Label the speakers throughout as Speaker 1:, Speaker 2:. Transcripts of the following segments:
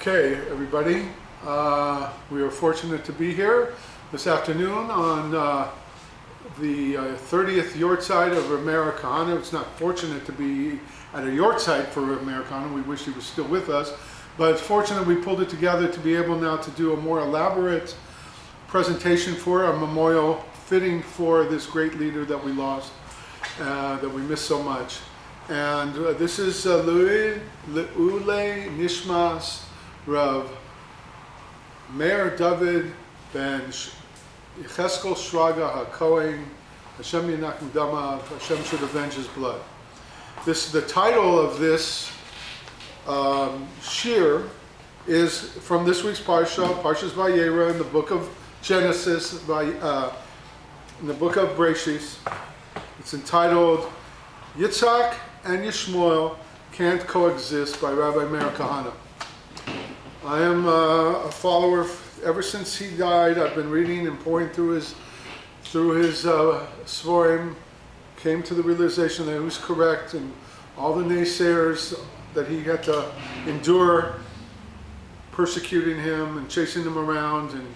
Speaker 1: Okay, everybody, we are fortunate to be here this afternoon on the 30th Yortzeit of Meir. It's not fortunate to be at a Yortzeit for Meir. We wish he was still with us, but it's fortunate we pulled it together to be able now to do a more elaborate presentation for a memorial fitting for this great leader that we lost, that we miss so much. And this is Le'ule Nishmas Rav Meir Dovid ben Yechezkel Shraga HaKohen, Hashem Yinakim Damav, Hashem should avenge his blood. The title of this shir is from this week's Parsha, Parshas Vayera, in the book of Genesis, in the book of Breshis. It's entitled Yitzchak and Yishmael Can't Coexist by Rabbi Meir. I am a follower ever since he died. I've been reading and pouring through his Svorim, came to the realization that he was correct, and all the naysayers that he had to endure persecuting him and chasing him around and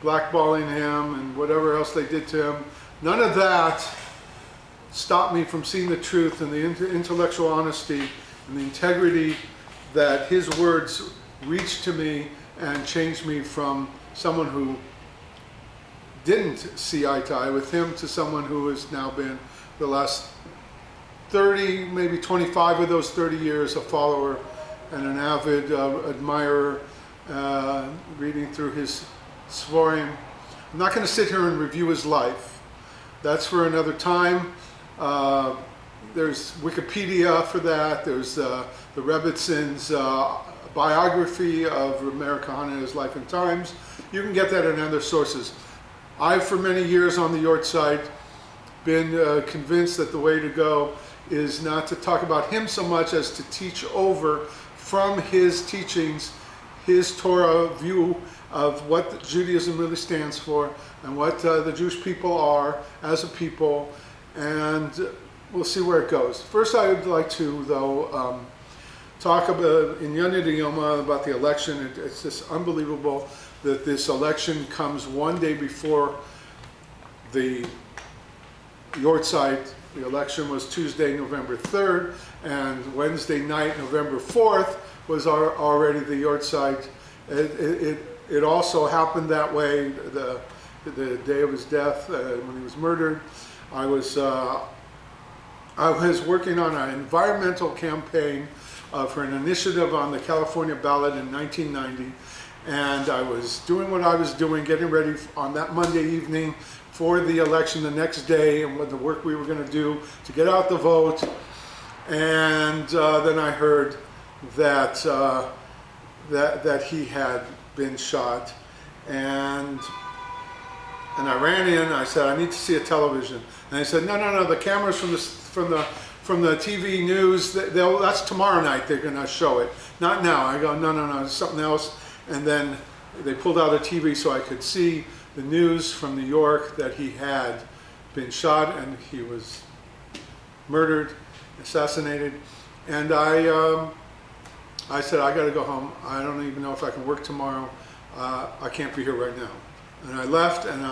Speaker 1: blackballing him and whatever else they did to him, none of that stopped me from seeing the truth and the intellectual honesty and the integrity that his words reached to me and changed me from someone who didn't see eye to eye with him to someone who has now been the last 30, maybe 25 of those 30 years a follower and an avid admirer, reading through his Svorim. I'm not going to sit here and review his life. That's for another time. There's Wikipedia for that. There's the Rebbitzins biography of Meir Kahane, his life and times. You can get that in other sources. I've, for many years on the Yortzeit, been convinced that the way to go is not to talk about him so much as to teach over from his teachings, his Torah view of what Judaism really stands for and what the Jewish people are as a people, and we'll see where it goes. First, I would like to, though, talk about in Yonah Yoma about the election. It's just unbelievable that this election comes one day before the Yortzeit. The election was Tuesday, November 3rd, and Wednesday night, November 4th, was already the Yortzeit. It also happened that way, the day of his death, when he was murdered. I was working on an environmental campaign for an initiative on the California ballot in 1990, and I was doing what I was doing, getting ready on that Monday evening for the election the next day and what the work we were going to do to get out the vote. And then I heard that that he had been shot, and I ran in. I said, I need to see a television. And they said, no, the cameras from the TV news, that's tomorrow night they're going to show it, not now. I go, no, it's something else. And then they pulled out a TV so I could see the news from New York that he had been shot and he was murdered, assassinated. And I said, I got to go home. I don't even know if I can work tomorrow. I can't be here right now. And I left, and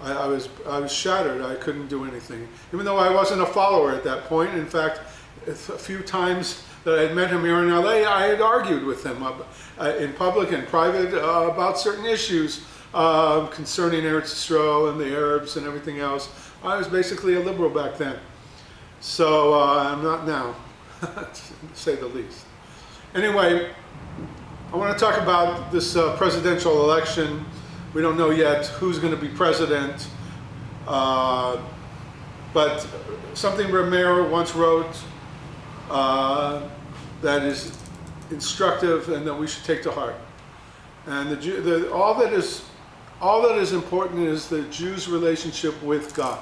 Speaker 1: I was shattered. I couldn't do anything, even though I wasn't a follower at that point. In fact, a few times that I had met him here in LA, I had argued with him in public and private about certain issues concerning Eretz Yisroel and the Arabs and everything else. I was basically a liberal back then, so I'm not now, to say the least. Anyway, I want to talk about this presidential election. We don't know yet who's going to be president, but something Meir once wrote that is instructive and that we should take to heart. And all that is important is the Jew's relationship with God.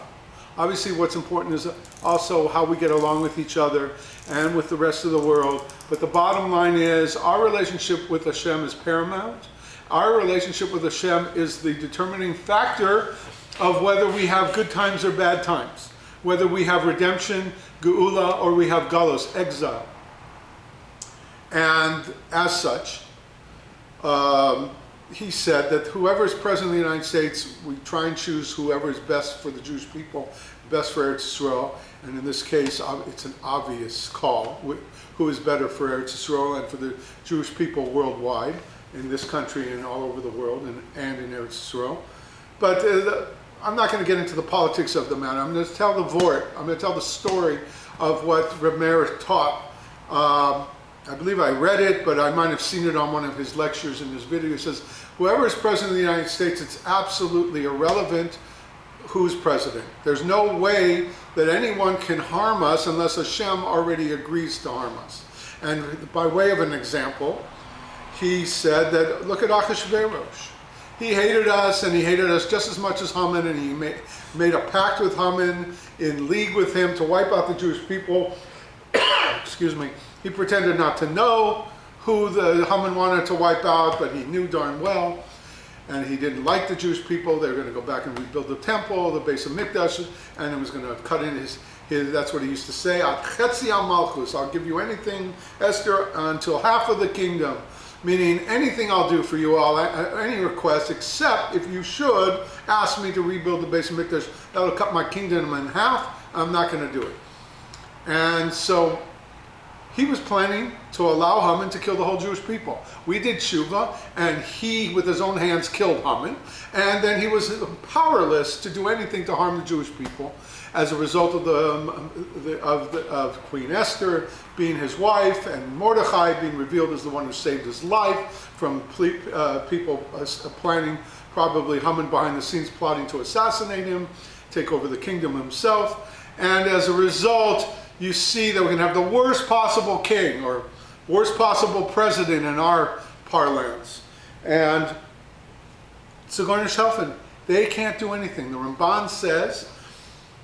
Speaker 1: Obviously, what's important is also how we get along with each other and with the rest of the world. But the bottom line is our relationship with Hashem is paramount. Our relationship with Hashem is the determining factor of whether we have good times or bad times, whether we have redemption, geula, or we have galus, exile. And as such, he said that whoever is president of the United States, we try and choose whoever is best for the Jewish people, best for Eretz Yisrael. And in this case, it's an obvious call. Who is better for Eretz Yisrael and for the Jewish people worldwide, in this country and all over the world, and in Eretz Yisrael. But I'm not going to get into the politics of the matter. I'm going to tell the Vort. I'm going to tell the story of what Meir taught. I believe I read it, but I might have seen it on one of his lectures in his video. He says, whoever is president of the United States, it's absolutely irrelevant who's president. There's no way that anyone can harm us unless Hashem already agrees to harm us. And by way of an example, he said that, look at Achashverosh. He hated us, and he hated us just as much as Haman, and he made a pact with Haman, in league with him, to wipe out the Jewish people. Excuse me. He pretended not to know who the Haman wanted to wipe out, but he knew darn well. And he didn't like the Jewish people. They were going to go back and rebuild the temple, the base of Mikdash, and it was going to cut in his that's what he used to say, Ad chetzi al malchus, I'll give you anything, Esther, until half of the kingdom. Meaning anything I'll do for you all, any request, except if you should ask me to rebuild the base of Mikdash, that'll cut my kingdom in half. I'm not going to do it. And so he was planning to allow Haman to kill the whole Jewish people. We did tshuva, and he, with his own hands, killed Haman. And then he was powerless to do anything to harm the Jewish people as a result of Queen Esther being his wife, and Mordechai being revealed as the one who saved his life from people planning, probably Haman behind the scenes, plotting to assassinate him, take over the kingdom himself. And as a result, you see that we're going to have the worst possible king, or worst possible president in our parlance. And Zagon Shelfen, they can't do anything. The Ramban says,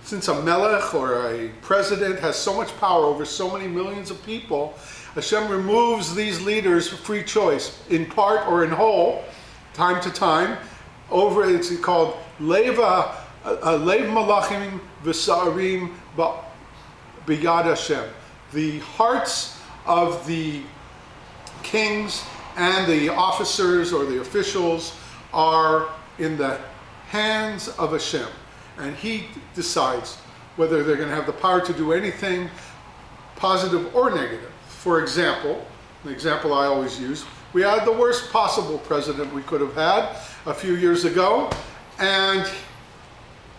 Speaker 1: since a melech or a president has so much power over so many millions of people, Hashem removes these leaders free choice, in part or in whole, time to time. It's called Lev Malachim V'Sarim B'Yad Hashem. The hearts of the kings and the officers or the officials are in the hands of Hashem. And he decides whether they're going to have the power to do anything positive or negative. For example, the example I always use, we had the worst possible president we could have had a few years ago, and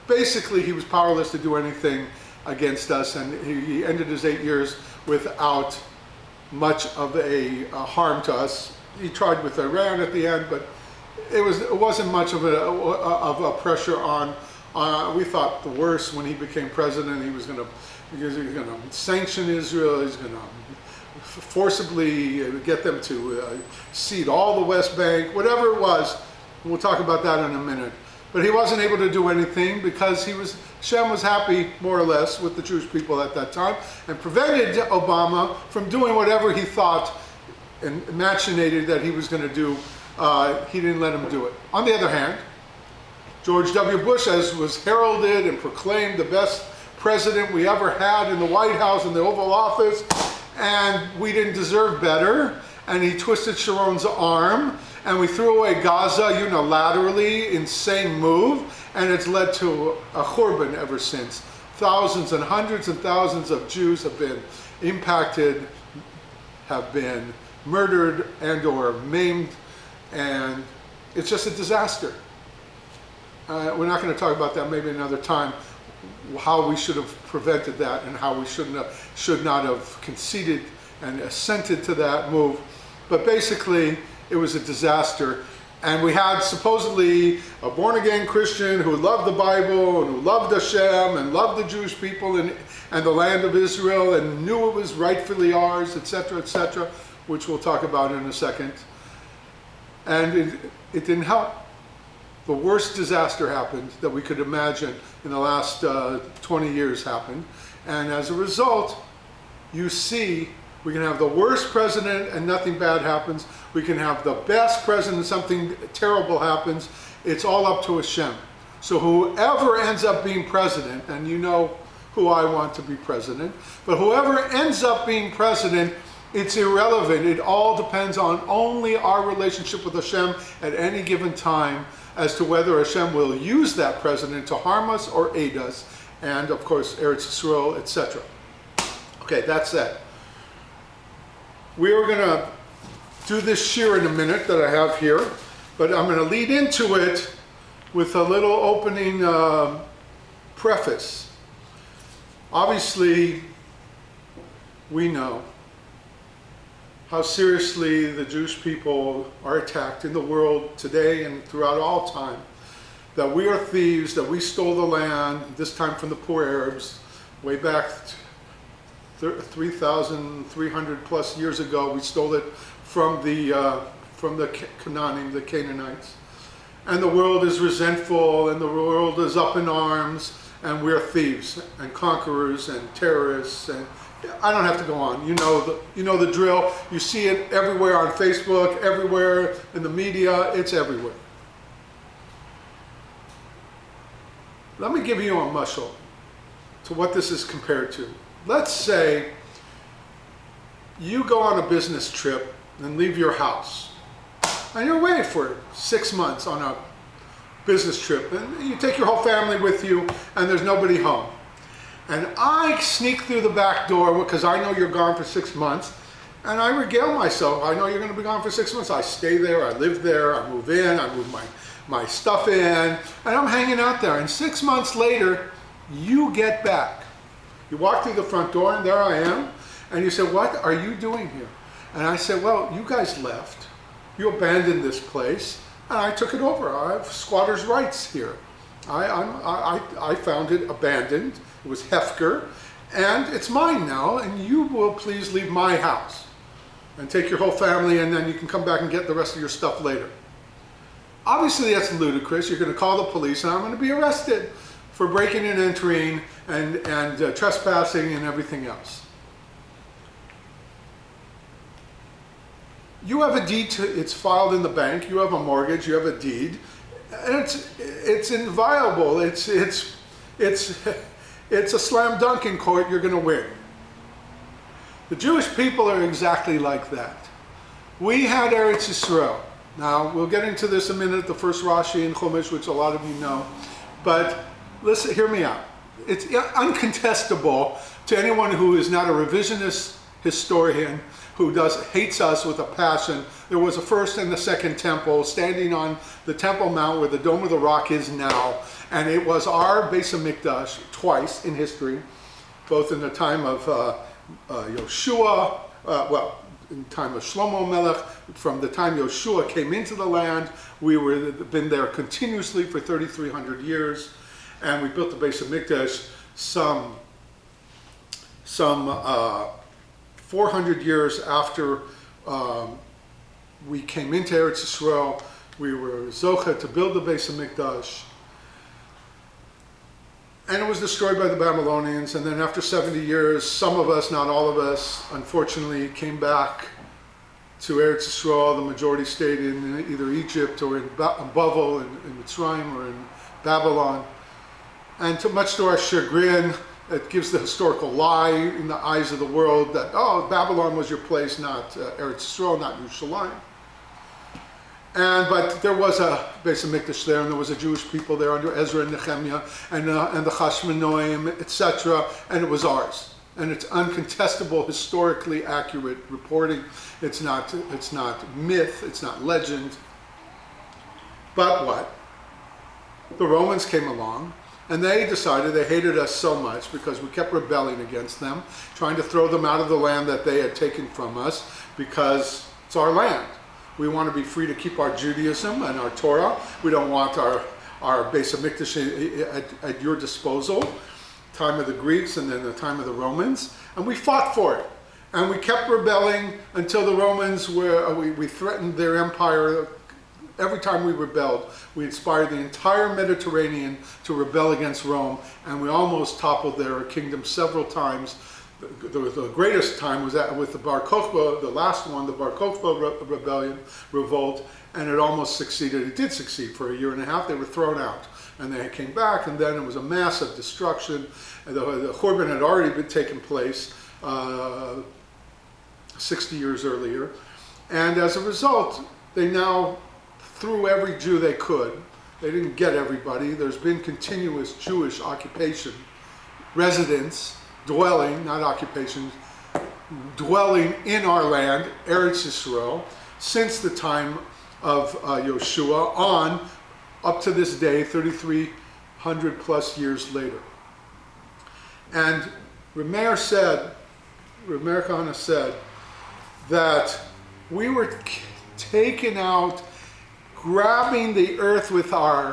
Speaker 1: basically he was powerless to do anything against us, and he ended his 8 years without much of a harm to us. He tried with Iran at the end, but it wasn't much of a pressure on. We thought the worst when he became president. He was going to sanction Israel. He's going to forcibly get them to cede all the West Bank, whatever it was. We'll talk about that in a minute. But he wasn't able to do anything because Hashem was happy, more or less, with the Jewish people at that time, and prevented Obama from doing whatever he thought and machinated that he was going to do. He didn't let him do it. On the other hand, George W. Bush, as was heralded and proclaimed the best president we ever had in the White House, in the Oval Office, and we didn't deserve better, and he twisted Sharon's arm, and we threw away Gaza unilaterally, insane move, and it's led to a churban ever since. Thousands and hundreds and thousands of Jews have been impacted, have been murdered and or maimed, and it's just a disaster. We're not going to talk about that maybe another time, how we should have prevented that and how we should not have conceded and assented to that move. But basically, it was a disaster. And we had supposedly a born-again Christian who loved the Bible and who loved Hashem and loved the Jewish people and the land of Israel and knew it was rightfully ours, etc., which we'll talk about in a second. And it didn't help. The worst disaster happened that we could imagine in the last 20 years happened. And as a result, you see, we can have the worst president and nothing bad happens. We can have the best president and something terrible happens. It's all up to Hashem. So whoever ends up being president, and you know who I want to be president, but whoever ends up being president It's irrelevant. It all depends on only our relationship with Hashem at any given time as to whether Hashem will use that president to harm us or aid us, and of course Eretz Yisroel, etc. Okay, that's that. We are going to do this shir in a minute that I have here, but I'm going to lead into it with a little opening preface. Obviously, we know how seriously the Jewish people are attacked in the world today and throughout all time. That we are thieves, that we stole the land, this time from the poor Arabs, way back 3,300 plus years ago. We stole it from the Canaanim, the Canaanites. And the world is resentful, and the world is up in arms, and we're thieves and conquerors and terrorists, and I don't have to go on. You know the drill. You see it everywhere on Facebook, everywhere in the media. It's everywhere. Let me give you a mashal to what this is compared to. Let's say you go on a business trip and leave your house, and you're away for 6 months on a business trip, and you take your whole family with you, and there's nobody home. And I sneak through the back door because I know you're gone for 6 months, and I regale myself. I know you're going to be gone for 6 months. I stay there, I live there, I move in, I move my stuff in, and I'm hanging out there. And 6 months later, you get back. You walk through the front door, and there I am, and you say, "What are you doing here?" And I said, "Well, you guys left. You abandoned this place, and I took it over. I have squatter's rights here. I found it abandoned. It was Hefker, and it's mine now, and you will please leave my house and take your whole family, and then you can come back and get the rest of your stuff later." Obviously, that's ludicrous. You're going to call the police, and I'm going to be arrested for breaking and entering and trespassing and everything else. You have a deed it's filed in the bank. You have a mortgage. You have a deed, and it's inviolable. It's a slam dunk in court. You're going to win. The Jewish people are exactly like that. We had Eretz Yisroel. Now, we'll get into this in a minute, the first Rashi in Chumash, which a lot of you know. But listen, hear me out. It's uncontestable to anyone who is not a revisionist historian who hates us with a passion. There was a first and a second temple standing on the Temple Mount where the Dome of the Rock is now. And it was our Beis HaMikdash twice in history, both in the time of Yoshua, in the time of Shlomo Melech. From the time Yoshua came into the land, we been there continuously for 3,300 years, and we built the Beis HaMikdash some 400 years after we came into Eretz Yisrael. We were zocheh to build the Beis HaMikdash. And it was destroyed by the Babylonians. And then after 70 years, some of us, not all of us, unfortunately came back to Eretz Yisrael. The majority stayed in either Egypt or in Bavel, in Mitzrayim, or in Babylon. And much to our chagrin, it gives the historical lie in the eyes of the world that, oh, Babylon was your place, not Eretz Yisrael, not Yerushalayim. But there was a Beis HaMikdash there, and there was a Jewish people there under Ezra and Nehemiah, and the Chashmonaim, etc., and it was ours. And it's uncontestable, historically accurate reporting. It's not myth, it's not legend. But what? The Romans came along, and they decided they hated us so much because we kept rebelling against them, trying to throw them out of the land that they had taken from us because it's our land. We want to be free to keep our Judaism and our Torah. We don't want our Beis HaMikdash at your disposal. Time of the Greeks and then the time of the Romans. And we fought for it. And we kept rebelling until the Romans we threatened their empire. Every time we rebelled, we inspired the entire Mediterranean to rebel against Rome. And we almost toppled their kingdom several times. The greatest time was with the Bar Kokhba, the last one, the Bar Kokhba revolt, and it almost succeeded. It did succeed for a year and a half. They were thrown out, and they came back, and then it was a massive destruction. And the Churban had already been taking place. 60 years earlier. And as a result, they now threw every Jew they could. They didn't get everybody. There's been continuous Jewish occupation, residence, dwelling, not occupation, dwelling in our land, Eretz Yisroel, since the time of Yoshua on up to this day, 3,300 plus years later. And Meir Kahana said that we were taken out, grabbing the earth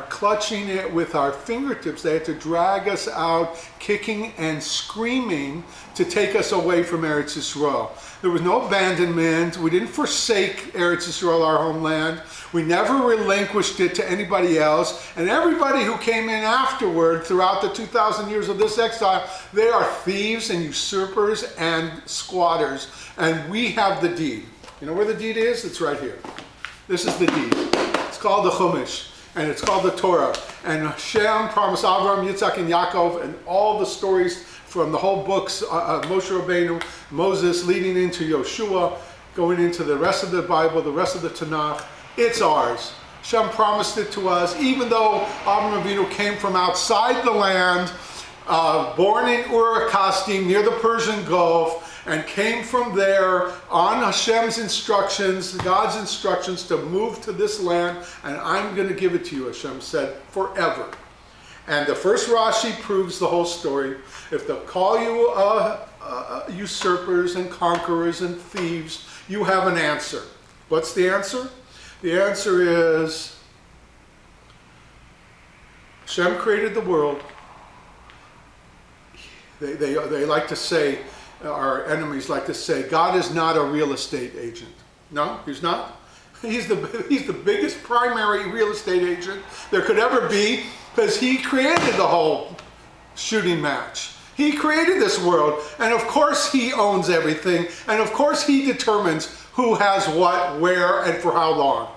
Speaker 1: clutching it with our fingertips. They had to drag us out, kicking and screaming to take us away from Eretz Yisroel. There was no abandonment. We didn't forsake Eretz Yisroel, our homeland. We never relinquished it to anybody else. And everybody who came in afterward, throughout the 2,000 years of this exile, they are thieves and usurpers and squatters. And we have the deed. You know where the deed is? It's right here. This is the deed. It's called the Chumash, and it's called the Torah. And Hashem promised Abraham, Yitzchak, and Yaakov, and all the stories from the whole books, Moshe Rabbeinu, Moses, leading into Yoshua, going into the rest of the Bible, the rest of the Tanakh. It's ours. Hashem promised it to us, even though Abraham Avinu came from outside the land, born in Ur-Kasdim, near the Persian Gulf, and came from there on Hashem's instructions, God's instructions, to move to this land, and I'm going to give it to you, Hashem said, forever. And the first Rashi proves the whole story. If they call you usurpers and conquerors and thieves, you have an answer. What's the answer? The answer is Hashem created the world. They like to say, our enemies like to say, God is not a real estate agent. No, he's not. He's the biggest primary real estate agent there could ever be, because he created the whole shooting match. He created this world, and of course he owns everything, and of course he determines who has what, where, and for how long.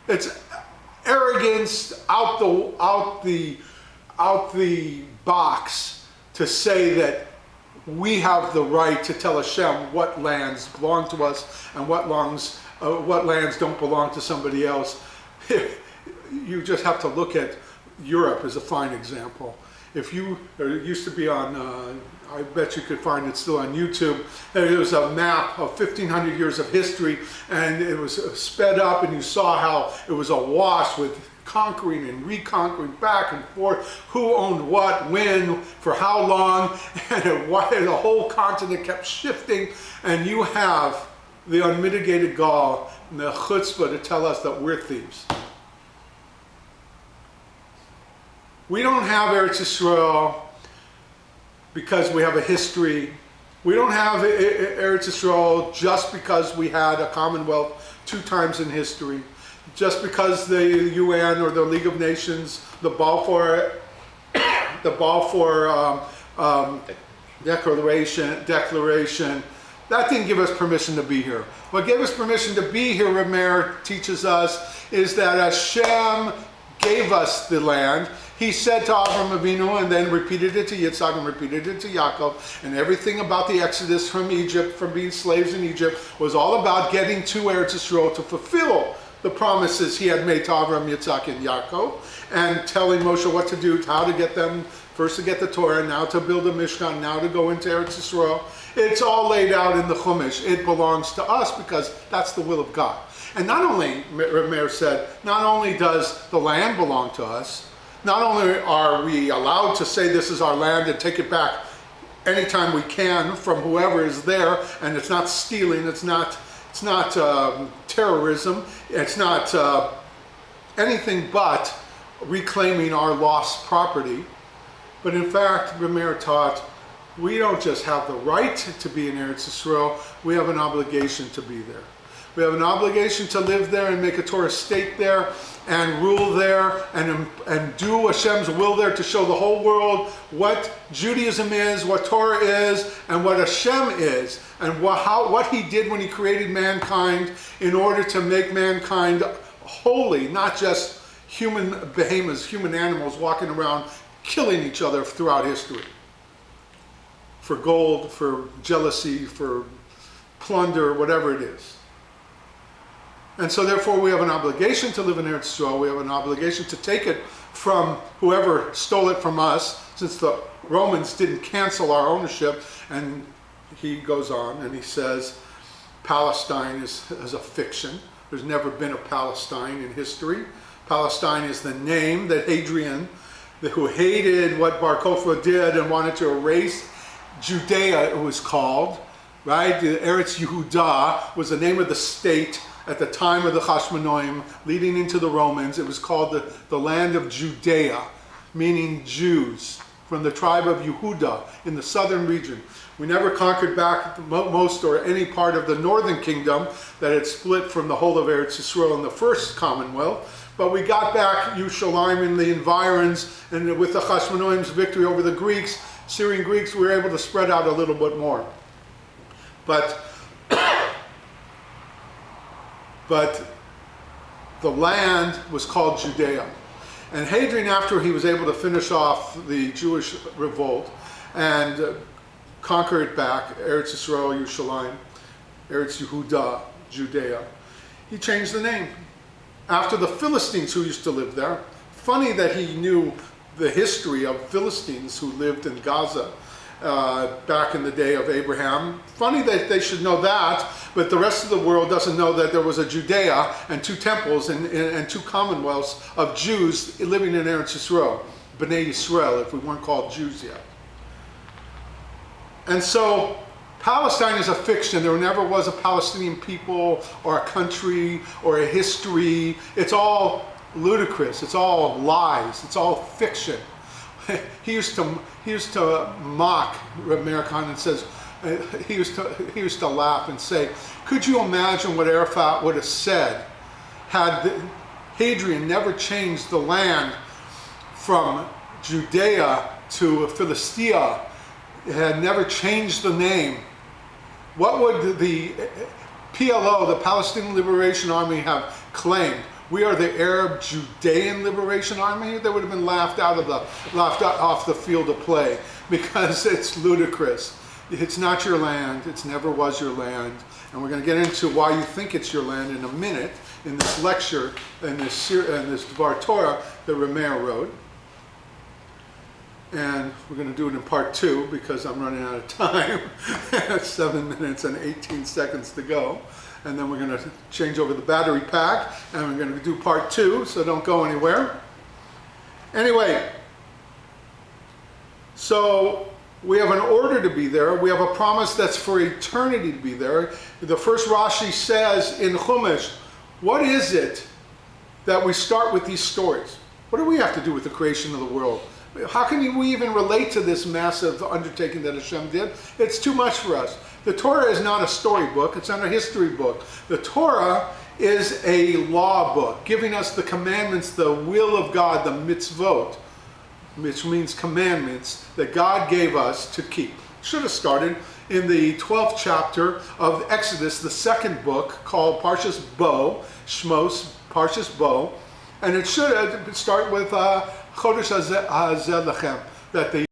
Speaker 1: It's arrogance out the box to say that we have the right to tell Hashem what lands belong to us and what lands don't belong to somebody else. You just have to look at Europe as a fine example. It used to be on, I bet you could find it still on YouTube. There was a map of 1,500 years of history, and it was sped up, and you saw how it was awash with conquering and reconquering, back and forth, who owned what, when, for how long, and the whole continent kept shifting, and you have the unmitigated gall and the chutzpah to tell us that we're thieves. We don't have Eretz Yisrael because we have a history. We don't have Eretz Yisrael just because we had a commonwealth 2 times in history. Just because the UN or the League of Nations, the Balfour Declaration, that didn't give us permission to be here. What gave us permission to be here, Meir teaches us, is that Hashem gave us the land. He said to Avraham Avinu, and then repeated it to Yitzchak, and repeated it to Yaakov, and everything about the Exodus from Egypt, from being slaves in Egypt, was all about getting to Eretz Yisrael to fulfill the promises he had made to Avraham, Yitzchak, and Yaakov, and telling Moshe what to do, how to get them, first to get the Torah, now to build a Mishkan, now to go into Eretz Yisrael. It's all laid out in the Chumash. It belongs to us because that's the will of God. And not only, Meir said, not only does the land belong to us, not only are we allowed to say this is our land and take it back anytime we can from whoever is there, and it's not stealing, it's not terrorism, it's not anything but reclaiming our lost property. But in fact, Meir taught, we don't just have the right to be in Eretz Yisrael, we have an obligation to be there. We have an obligation to live there and make a Torah state there and rule there and do Hashem's will there, to show the whole world what Judaism is, what Torah is, and what Hashem is, and what he did when he created mankind in order to make mankind holy, not just human behemoths, human animals walking around killing each other throughout history. For gold, for jealousy, for plunder, whatever it is. And so therefore we have an obligation to live in Eretz Yisrael. We have an obligation to take it from whoever stole it from us, since the Romans didn't cancel our ownership. And he goes on and he says, Palestine is a fiction. There's never been a Palestine in history. Palestine is the name that Hadrian, who hated what Bar Kokhba did and wanted to erase Judea, it was called, right? The Eretz Yehuda was the name of the state at the time of the Hashmonaim, leading into the Romans. It was called the land of Judea, meaning Jews, from the tribe of Yehuda in the southern region. We never conquered back most or any part of the northern kingdom that had split from the whole of Eretz Yisrael in the first Commonwealth. But we got back Yerushalayim in the environs, and with the Hashmonaim's victory over the Greeks, Syrian Greeks, we were able to spread out a little bit more. But the land was called Judea. And Hadrian, after he was able to finish off the Jewish revolt and conquer it back, Eretz Yisrael, Yerushalayim, Eretz Yehuda, Judea, he changed the name. After the Philistines who used to live there. Funny that he knew the history of Philistines who lived in Gaza back in the day of Abraham. Funny that they should know that, but the rest of the world doesn't know that there was a Judea and two temples and two commonwealths of Jews living in Eretz Yisrael, Bnei Yisrael, if we weren't called Jews yet. And so Palestine is a fiction. There never was a Palestinian people or a country or a history. It's all ludicrous. It's all lies. It's all fiction. He used to mock Meir and says, he used to laugh and say, could you imagine what Arafat would have said had Hadrian never changed the land from Judea to Philistia, had never changed the name? What would the PLO, the Palestinian Liberation Army, have claimed? We are the Arab Judean Liberation Army? They would have been laughed off the field of play, because it's ludicrous. It's not your land. It never was your land. And we're going to get into why you think it's your land in a minute in this lecture, in this Dvar Torah that Meir wrote. And we're going to do it in part 2 because I'm running out of time. 7 minutes and 18 seconds to go. And then we're going to change over the battery pack and we're going to do part 2, so don't go anywhere. Anyway, so we have an order to be there. We have a promise that's for eternity to be there. The first Rashi says in Chumash, what is it that we start with these stories? What do we have to do with the creation of the world? How can we even relate to this massive undertaking that Hashem did? It's too much for us. The Torah is not a storybook. It's not a history book. The Torah is a law book, giving us the commandments, the will of God, the mitzvot, which means commandments that God gave us to keep. Should have started in the 12th chapter of Exodus, the second book, called Parshas Bo, Shmos, Parshas Bo, and it should start with Chodesh Hazeh Lechem, that the